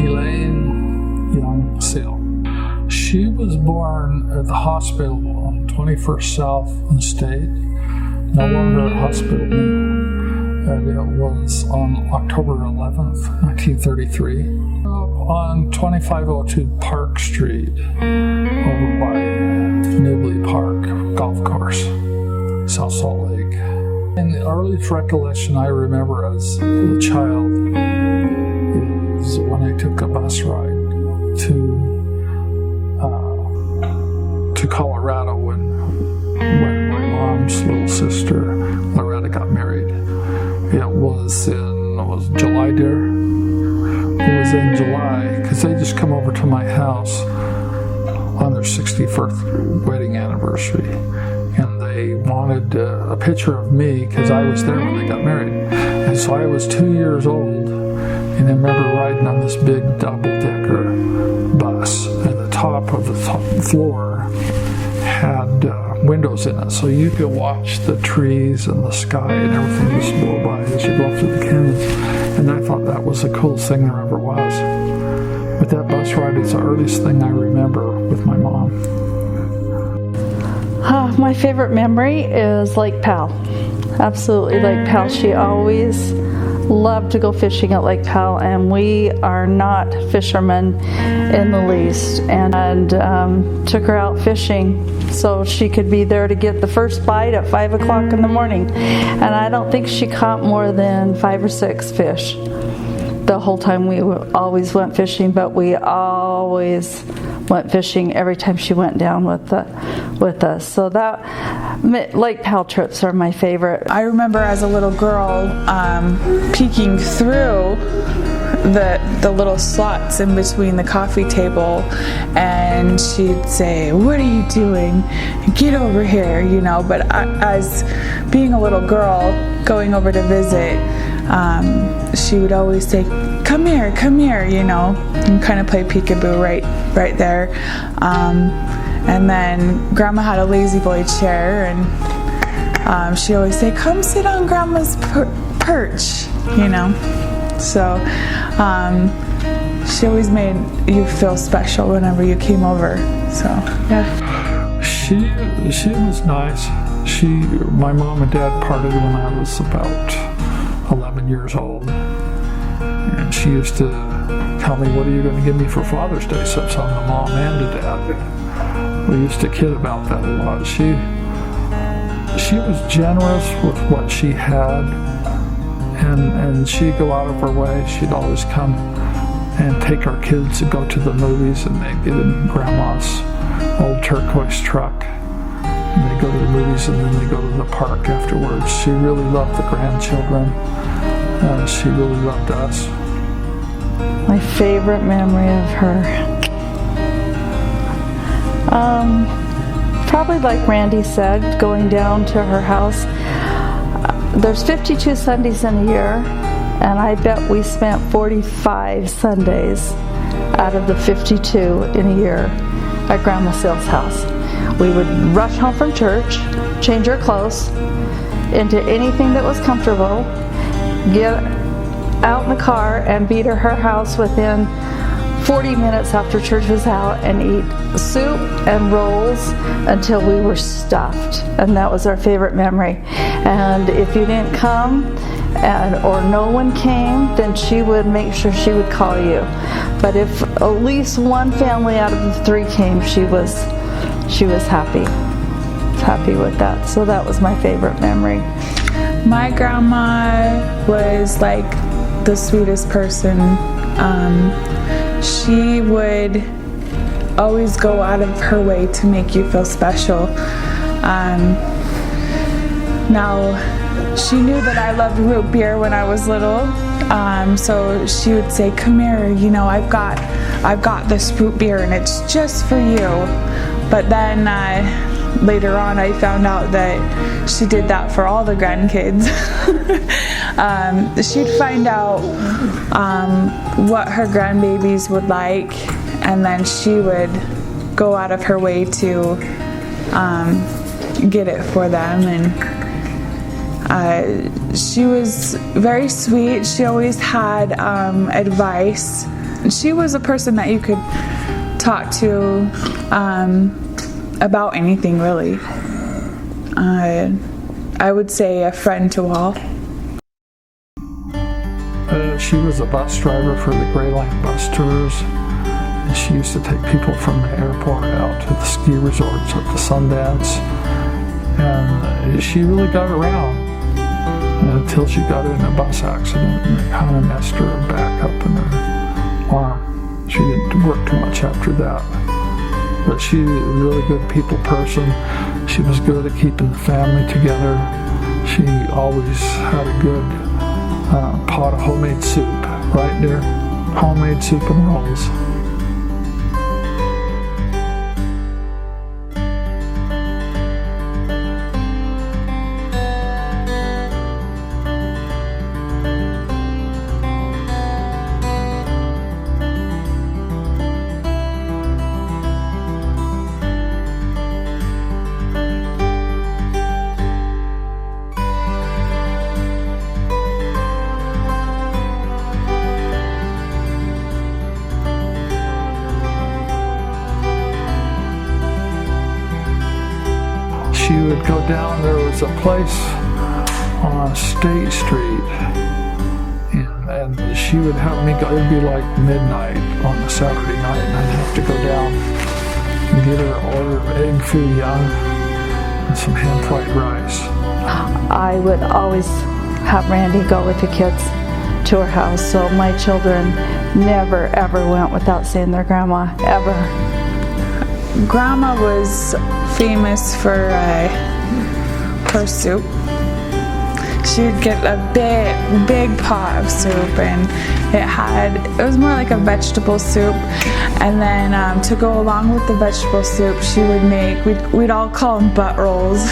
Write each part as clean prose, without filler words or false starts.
Elaine Young Seal. She was born at the hospital on 21st South and State, no longer a hospital now, and it was on October 11th, 1933, on 2502 Park Street, over by Nibley Park Golf Course, South Salt Lake. And the earliest recollection I remember as a child is when I took a bus ride to Colorado when my mom's little sister Loretta got married. It was July, dear. It was in July because they just come over to my house on their 61st wedding anniversary, and they wanted a picture of me because I was there when they got married. And so I was 2 years old, and I remember riding on this big double-decker bus, and the top of the floor had windows in it, so you could watch the trees and the sky and everything just blow by as you go up through the canyons. And I thought that was the coolest thing there ever was. But that bus ride is the earliest thing I remember with my mom. My favorite memory is Lake Powell. Absolutely Lake Powell. She always loved to go fishing at Lake Powell, and we are not fishermen in the least, and took her out fishing so she could be there to get the first bite at 5 o'clock in the morning. And I don't think she caught more than 5 or 6 fish the whole time we always went fishing, but we always went fishing every time she went down with us. So that Lake Powell trips are my favorite. I remember as a little girl peeking through the little slots in between the coffee table, and she'd say, "What are you doing? Get over here," you know. But as being a little girl going over to visit, she would always say, come here, you know, and kind of play peekaboo right there. And then Grandma had a lazy boy chair, and she always say, "Come sit on Grandma's perch," you know. So she always made you feel special whenever you came over. So yeah. She was nice. My mom and dad parted when I was about 11 years old, and she used to tell me, "What are you going to give me for Father's Day?" So I'm the mom and the dad. We used to kid about that a lot. She was generous with what she had, and she'd go out of her way. She'd always come and take our kids to go to the movies, and they'd get in Grandma's old turquoise truck, and they go to the movies, and then they go to the park afterwards. She really loved the grandchildren. She really loved us. My favorite memory of her, probably like Randy said, going down to her house. There's 52 Sundays in a year, and I bet we spent 45 Sundays out of the 52 in a year at Grandma Seal's house. We would rush home from church, change our clothes into anything that was comfortable, get out in the car and be to her house within 40 minutes after church was out, and eat soup and rolls until we were stuffed. And that was our favorite memory. And if you didn't come or no one came, then she would make sure she would call you. But if at least one family out of the 3 came, she was happy with that. So that was my favorite memory. My grandma was like the sweetest person. She would always go out of her way to make you feel special. Now, she knew that I loved root beer when I was little, so she would say, "Come here, you know, I've got this root beer and it's just for you." But then later on I found out that she did that for all the grandkids. She'd find out what her grandbabies would like, and then she would go out of her way to get it for them. And She was very sweet. She always had advice. She was a person that you could talk to about anything, really. I would say a friend to all. She was a bus driver for the Gray Line bus tours. And she used to take people from the airport out to the ski resorts at the Sundance. And she really got around until she got in a bus accident and it kind of messed her back up in her arm. She didn't work too much after that. But she was a really good people person. She was good at keeping the family together. She always had a good pot of homemade soup, right there. Homemade soup and rolls. She would go down, there was a place on State Street, and she would have me go, it would be like midnight on a Saturday night, and I'd have to go down and get her an order of egg foo young and some hand-fried rice. I would always have Randy go with the kids to her house, so my children never ever went without seeing their grandma, ever. Grandma was famous for her soup. She would get a big pot of soup, and it was more like a vegetable soup. And then to go along with the vegetable soup, she would make, we'd all call them butt rolls.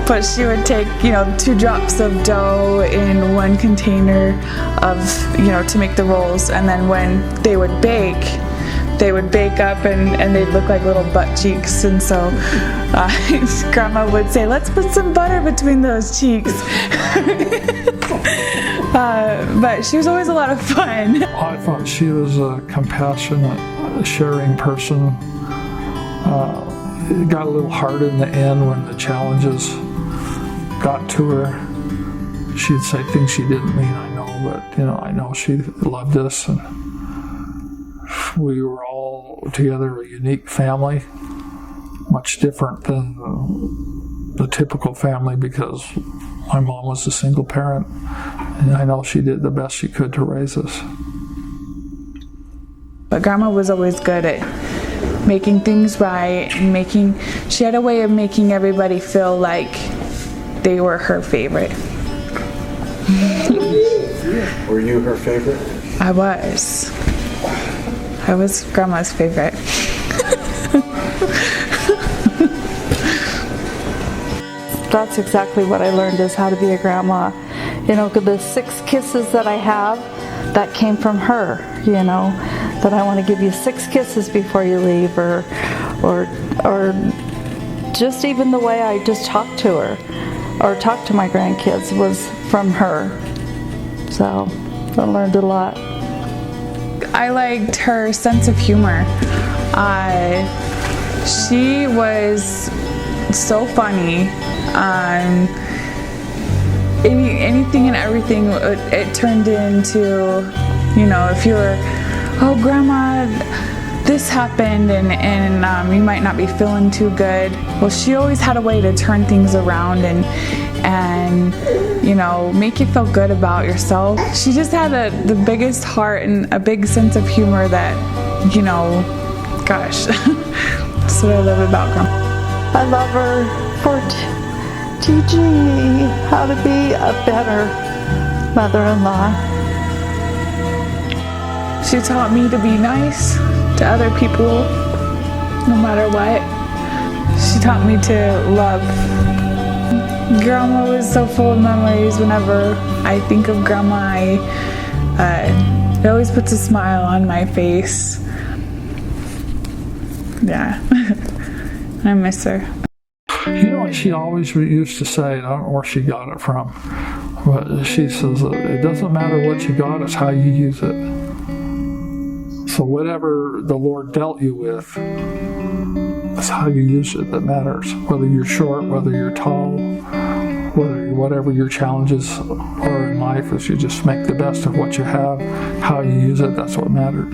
But she would take, 2 drops of dough in one container of, to make the rolls, and then when they would bake up and they'd look like little butt cheeks. And so Grandma would say, let's put some butter between those cheeks. But she was always a lot of fun. I thought she was a compassionate, sharing person. It got a little hard in the end when the challenges got to her. She'd say things she didn't mean, I know, but I know she loved us, and we were all together a unique family, much different than the typical family because my mom was a single parent, and I know she did the best she could to raise us. But Grandma was always good at making things right, and she had a way of making everybody feel like they were her favorite. Were you her favorite? I was Grandma's favorite. That's exactly what I learned, is how to be a grandma. The 6 kisses that I have, that came from her, that I want to give you 6 kisses before you leave, or just even the way I just talk to her or talk to my grandkids was from her. So I learned a lot. I liked her sense of humor. She was so funny. Anything and everything, it turned into, if you were, oh, Grandma, this happened, and you might not be feeling too good. Well, she always had a way to turn things around and make you feel good about yourself. She just had the biggest heart and a big sense of humor that, gosh, that's what I love about Grandma. I love her for teaching me how to be a better mother-in-law. She taught me to be nice to other people, no matter what. She taught me to love. Grandma was so full of memories. Whenever I think of Grandma, it always puts a smile on my face. Yeah, I miss her. she always used to say, I don't know where she got it from, but she says, it doesn't matter what you got, it's how you use it. So whatever the Lord dealt you with, it's how you use it that matters. Whether you're short, whether you're tall, whatever your challenges are in life, is you just make the best of what you have. How you use it, that's what matters.